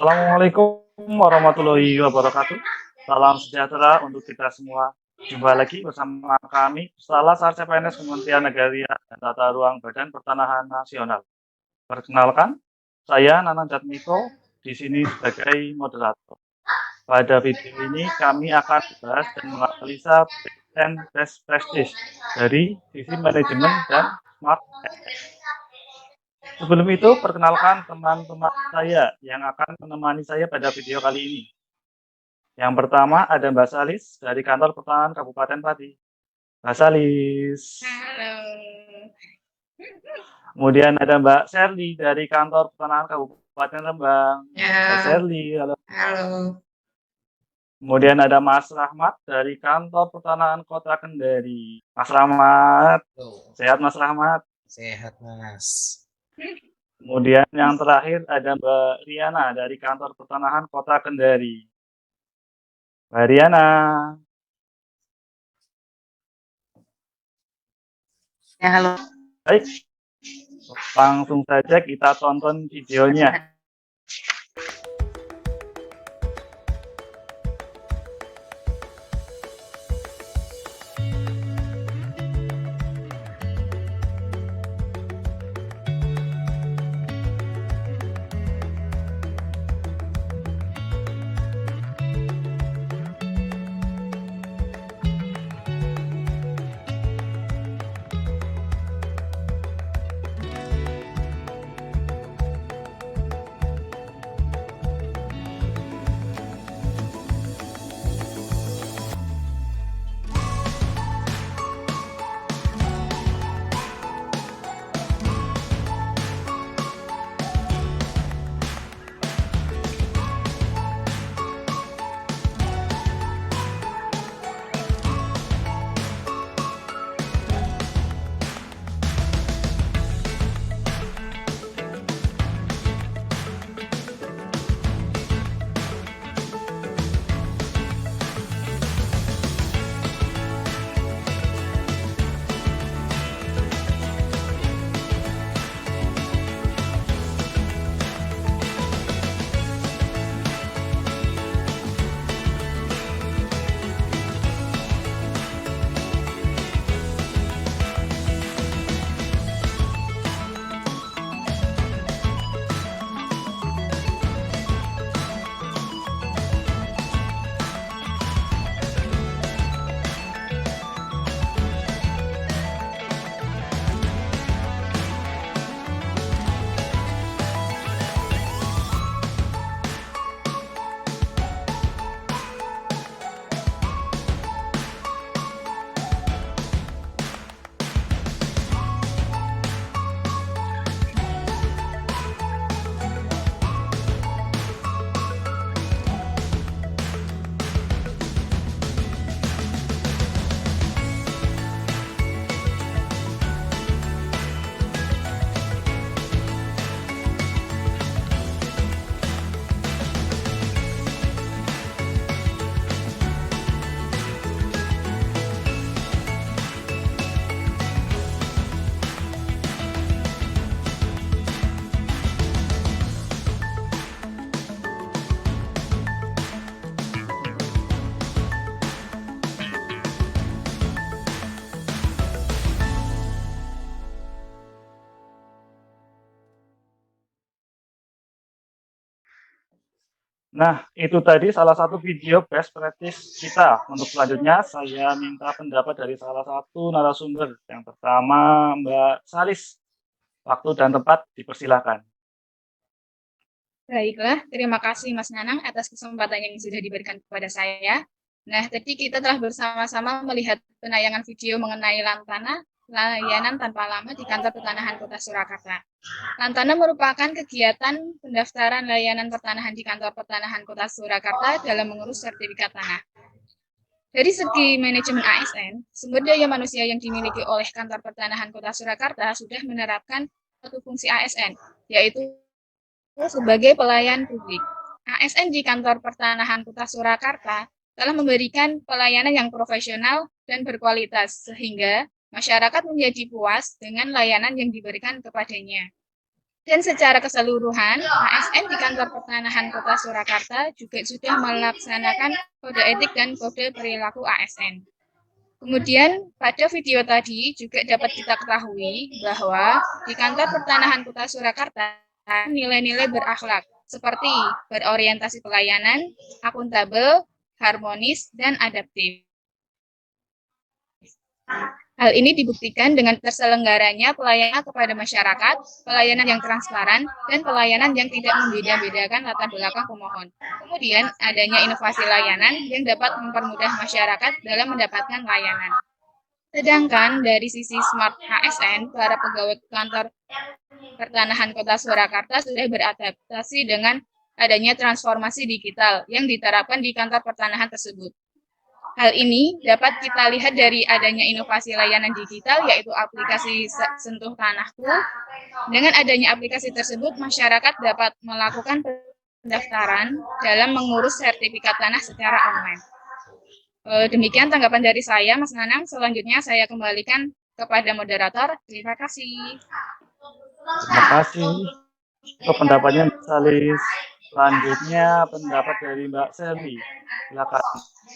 Assalamualaikum warahmatullahi wabarakatuh. Salam sejahtera untuk kita semua. Jumpa lagi bersama kami, Salah Sarja PNS Kementerian Agraria dan Tata Ruang Badan Pertanahan Nasional. Perkenalkan, saya Nanan Jatmiko di sini sebagai moderator. Pada video ini kami akan membahas dan menganalisa and best practice dari sisi manajemen dan smart. Sebelum itu, perkenalkan teman-teman saya yang akan menemani saya pada video kali ini. Yang pertama ada Mbak Salis dari Kantor Pertanahan Kabupaten Pati. Mbak Salis. Halo. Kemudian ada Mbak Sherly dari Kantor Pertanahan Kabupaten Rembang. Ya. Mbak Sherly, halo. Halo. Kemudian ada Mas Rahmat dari Kantor Pertanahan Kota Kendari. Mas Rahmat. Sehat Mas Rahmat? Sehat Mas. Kemudian yang terakhir ada Mbak Riana dari Kantor Pertanahan Kota Kendari. Mbak Riana. Ya, halo. Baik, langsung saja kita tonton videonya. Nah, itu tadi salah satu video best practice kita. Untuk selanjutnya, saya minta pendapat dari salah satu narasumber. Yang pertama, Mbak Salis. Waktu dan tempat dipersilakan. Baiklah, terima kasih Mas Nanang atas kesempatan yang sudah diberikan kepada saya. Nah, tadi kita telah bersama-sama melihat penayangan video mengenai Lantana, layanan tanpa lama di Kantor Pertanahan Kota Surakarta. Lantana merupakan kegiatan pendaftaran layanan pertanahan di Kantor Pertanahan Kota Surakarta dalam mengurus sertifikat tanah. Dari segi manajemen ASN, sumber daya manusia yang dimiliki oleh Kantor Pertanahan Kota Surakarta sudah menerapkan satu fungsi ASN, yaitu sebagai pelayan publik. ASN di Kantor Pertanahan Kota Surakarta telah memberikan pelayanan yang profesional dan berkualitas, sehingga masyarakat menjadi puas dengan layanan yang diberikan kepadanya. Dan secara keseluruhan, ASN di Kantor Pertanahan Kota Surakarta juga sudah melaksanakan kode etik dan kode perilaku ASN. Kemudian, pada video tadi juga dapat kita ketahui bahwa di Kantor Pertanahan Kota Surakarta nilai-nilai berakhlak seperti berorientasi pelayanan, akuntabel, harmonis, dan adaptif. Hal ini dibuktikan dengan terselenggaranya pelayanan kepada masyarakat, pelayanan yang transparan, dan pelayanan yang tidak membeda-bedakan latar belakang pemohon. Kemudian, adanya inovasi layanan yang dapat mempermudah masyarakat dalam mendapatkan layanan. Sedangkan dari sisi Smart ASN, para pegawai kantor pertanahan Kota Surakarta sudah beradaptasi dengan adanya transformasi digital yang diterapkan di kantor pertanahan tersebut. Hal ini dapat kita lihat dari adanya inovasi layanan digital, yaitu aplikasi Sentuh Tanahku. Dengan adanya aplikasi tersebut, masyarakat dapat melakukan pendaftaran dalam mengurus sertifikat tanah secara online. Demikian tanggapan dari saya, Mas Nanang. Selanjutnya saya kembalikan kepada moderator. Terima kasih. Terima kasih untuk pendapatnya Mbak Salis. Selanjutnya pendapat dari Mbak Selly. Silakan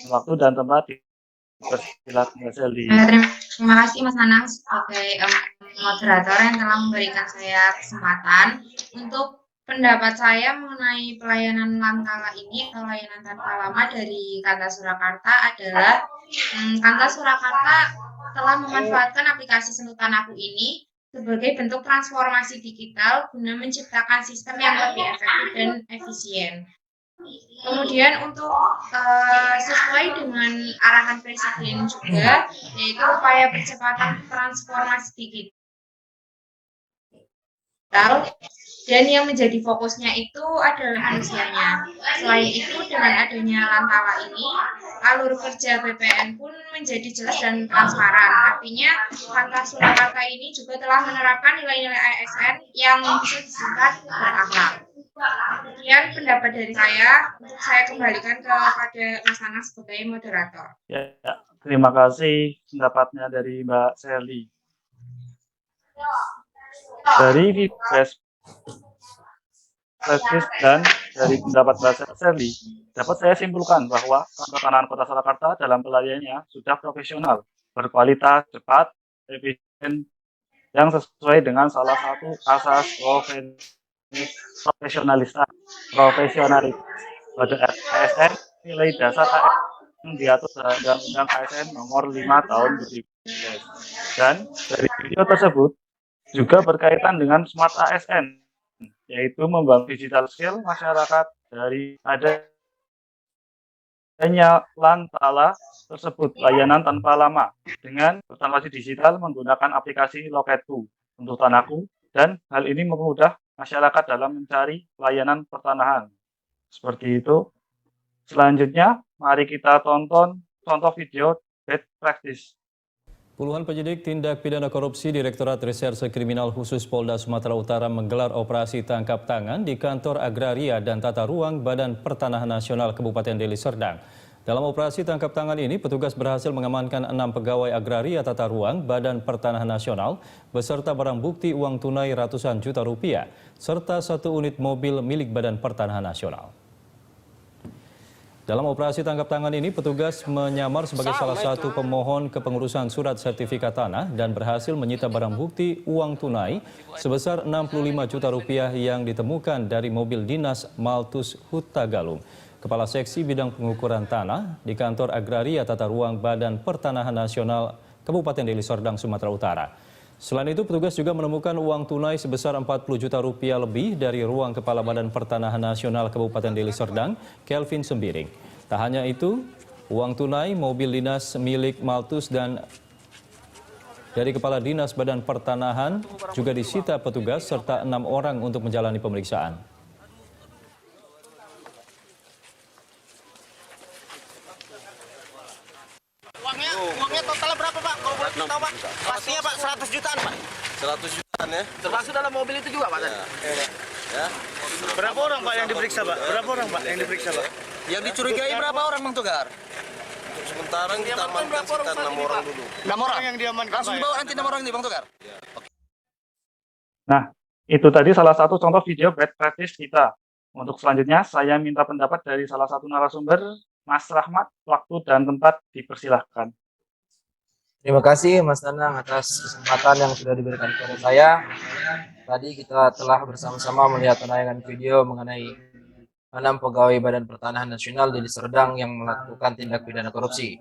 waktu dan tempat dipersilakan Mbak Selly. Terima kasih Mas Nanang sebagai moderator yang telah memberikan saya kesempatan untuk pendapat saya mengenai pelayanan Lantala ini atau layanan tanpa lama dari Kantor Surakarta adalah Kantor Surakarta telah memanfaatkan aplikasi Sentuh Tanahku ini sebagai bentuk transformasi digital guna menciptakan sistem yang lebih efektif dan efisien. Kemudian untuk sesuai dengan arahan Presiden juga, yaitu upaya percepatan transformasi digital, dan yang menjadi fokusnya itu adalah manusianya. Selain itu, dengan adanya Lantala ini, alur kerja BPN pun menjadi jelas dan transparan. Artinya, Kantor Surakarta ini juga telah menerapkan nilai-nilai ASN yang bisa disingkat berakhlak. Kemudian pendapat dari saya kembalikan kepada Mas Nanang sebagai moderator. Ya, terima kasih pendapatnya dari Mbak Selly. Dari Prestis dan dari pendapat Mbak Selly, dapat saya simpulkan bahwa Kantor Pertanahan Kota Surakarta dalam pelayanannya sudah profesional, berkualitas, cepat, efisien, yang sesuai dengan salah satu asas profesionalitas pada ASN. Nilai dasar ASN diatur dalam Undang-Undang ASN Nomor 5 Tahun 2012. Dan dari video tersebut juga berkaitan dengan Smart ASN, yaitu membangun digital skill masyarakat dari adanya Lantala tersebut, layanan tanpa lama dengan transformasi digital menggunakan aplikasi Loketku untuk Tanahku, dan hal ini mempermudah masyarakat dalam mencari layanan pertanahan. Seperti itu. Selanjutnya, mari kita tonton contoh video best practice. Puluhan penyidik tindak pidana korupsi Direktorat Reserse Kriminal Khusus Polda Sumatera Utara menggelar operasi tangkap tangan di kantor agraria dan tata ruang Badan Pertanahan Nasional Kabupaten Deli Serdang. Dalam operasi tangkap tangan ini, petugas berhasil mengamankan 6 pegawai agraria tata ruang Badan Pertanahan Nasional beserta barang bukti uang tunai ratusan juta rupiah, serta 1 unit mobil milik Badan Pertanahan Nasional. Dalam operasi tangkap tangan ini, petugas menyamar sebagai salah satu pemohon kepengurusan surat sertifikat tanah dan berhasil menyita barang bukti uang tunai sebesar 65 juta rupiah yang ditemukan dari mobil dinas Maltus Hutagalung, Kepala Seksi Bidang Pengukuran Tanah di Kantor Agraria Tata Ruang Badan Pertanahan Nasional Kabupaten Deli Serdang, Sumatera Utara. Selain itu, petugas juga menemukan uang tunai sebesar 40 juta rupiah lebih dari ruang Kepala Badan Pertanahan Nasional Kabupaten Deli Serdang, Kelvin Sembiring. Tak hanya itu, uang tunai, mobil dinas milik Maltus dan dari Kepala Dinas Badan Pertanahan juga disita petugas serta 6 orang untuk menjalani pemeriksaan. Uangnya totalnya berapa Pak? Kalau boleh tahu Pak? Pastinya Pak 100 jutaan Pak. 100 jutaan ya? Termasuk dalam mobil itu juga Pak tadi? Ya. Berapa orang Pak yang diperiksa Pak? Berapa orang Pak yang diperiksa Pak? Yang dicurigai berapa orang Bang Togar? Untuk sementara kita amankan sekitar 6 orang dulu. 6 orang yang diamankan. Langsung dibawa nanti 6 orang ini Bang Togar? Nah, Itu tadi salah satu contoh video best practice kita. Untuk selanjutnya, saya minta pendapat dari salah satu narasumber, Mas Rahmat. Waktu dan tempat dipersilahkan. Terima kasih Mas Nanang atas kesempatan yang sudah diberikan kepada saya. Tadi kita telah bersama-sama melihat penayangan video mengenai 6 pegawai Badan Pertanahan Nasional Deli Serdang yang melakukan tindak pidana korupsi.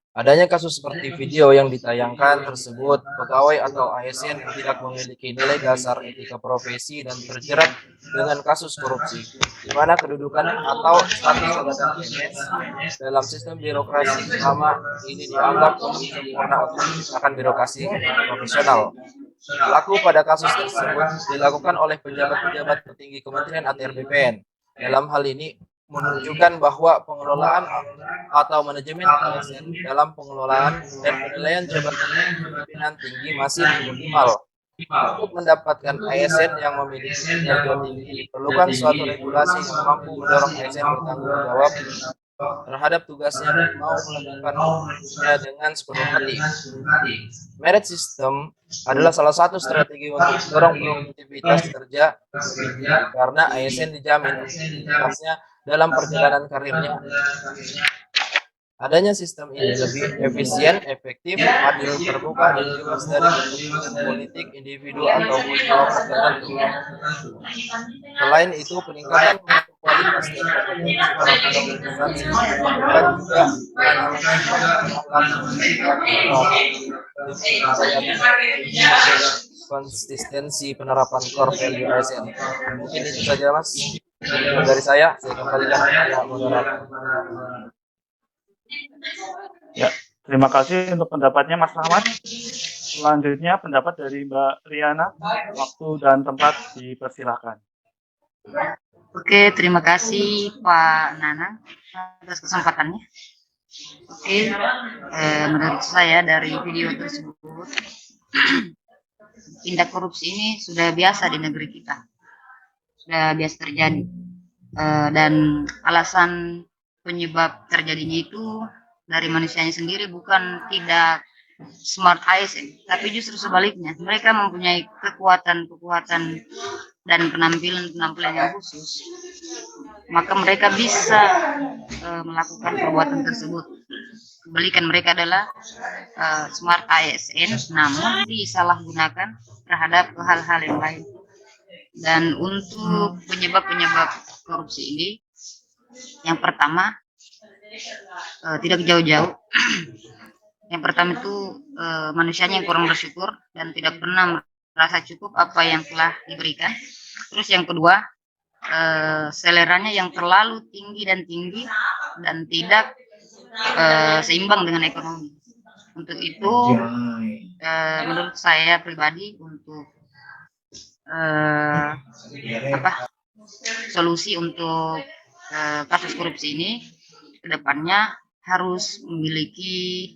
Adanya kasus seperti video yang ditayangkan tersebut, pegawai atau ASN yang tidak memiliki nilai dasar etika profesi dan terjerat dengan kasus korupsi, di mana kedudukan atau status jabatan PNS dalam sistem birokrasi selama ini dianggap belum sempurna untuk menciptakan birokrasi profesional. Pelaku pada kasus tersebut dilakukan oleh pejabat-pejabat tertinggi Kementerian ATR BPN. Dalam hal ini menunjukkan bahwa pengelolaan atau manajemen ASN dalam pengelolaan dan penilaian jabatan pimpinan tinggi masih minimal. Untuk mendapatkan ASN yang memiliki kinerja tinggi, diperlukan suatu regulasi yang mampu mendorong ASN bertanggung jawab terhadap tugasnya dan mau melakukannya dengan sepenuh hati. Merit system adalah salah satu strategi untuk mendorong produktivitas kerja karena ASN dijamin produktivitasnya dalam perjalanan karirnya. Adanya sistem ini lebih efisien, efektif, adil, terbuka, dan bebas dari kepentingan politik individu ataupun kelompok tertentu. Selain itu, peningkatan kualitas dan kompetensi para pegawai instansi bukan juga konsistensi penerapan core value ASN. Mungkin itu saja Mas dari saya kembalikan kepada moderator. Ya, terima kasih untuk pendapatnya Mas Rahmat. Selanjutnya pendapat dari Mbak Riana. Waktu dan tempat dipersilahkan. Oke, terima kasih Pak Nanang atas kesempatannya. Oke, menurut saya dari video tersebut, tindak korupsi ini sudah biasa di negeri kita, sudah biasa terjadi. Dan alasan penyebab terjadinya itu dari manusianya sendiri, bukan tidak smart ASN, tapi justru sebaliknya, mereka mempunyai kekuatan dan penampilan yang khusus, maka mereka bisa melakukan perbuatan tersebut. Kebalikan, mereka adalah smart ASN, namun disalahgunakan terhadap hal-hal yang lain. Dan untuk penyebab korupsi ini, yang pertama, tidak jauh-jauh. Yang pertama itu manusianya yang kurang bersyukur dan tidak pernah merasa cukup apa yang telah diberikan. Terus yang kedua, seleranya yang terlalu tinggi dan tidak seimbang dengan ekonomi. Untuk itu, menurut saya pribadi, untuk solusi untuk kasus korupsi ini kedepannya harus memiliki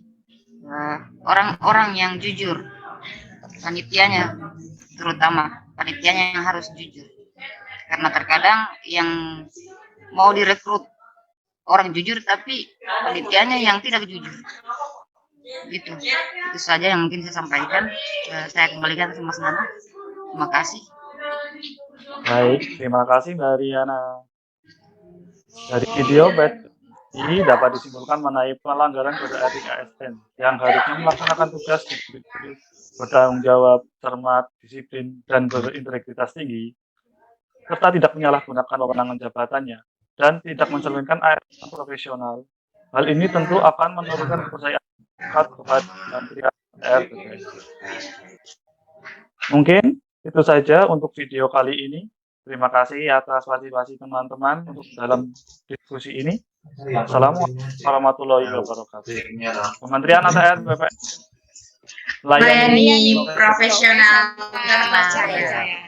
orang-orang yang jujur, panitianya terutama panitianya yang harus jujur, karena terkadang yang mau direkrut orang jujur tapi panitianya yang tidak jujur. Itu saja yang mungkin saya sampaikan. Saya kembalikan ke Mas Nana. Terima kasih. Baik, terima kasih Mbak Riana. Dari video ini dapat disimpulkan mengenai pelanggaran kode etik ASN yang harusnya melaksanakan tugas bertanggung jawab, cermat, disiplin, dan berintegritas tinggi, serta tidak menyalahgunakan wewenang jabatannya dan tidak mencerminkan ASN profesional. Hal ini tentu akan menurunkan kepercayaan masyarakat kepada Kementerian ATR BPN. Mungkin itu saja untuk video kali ini. Terima kasih atas partisipasi teman-teman untuk dalam diskusi ini. Assalamualaikum warahmatullahi wabarakatuh. Kementerian ATR BPN Layani profesional terpercaya.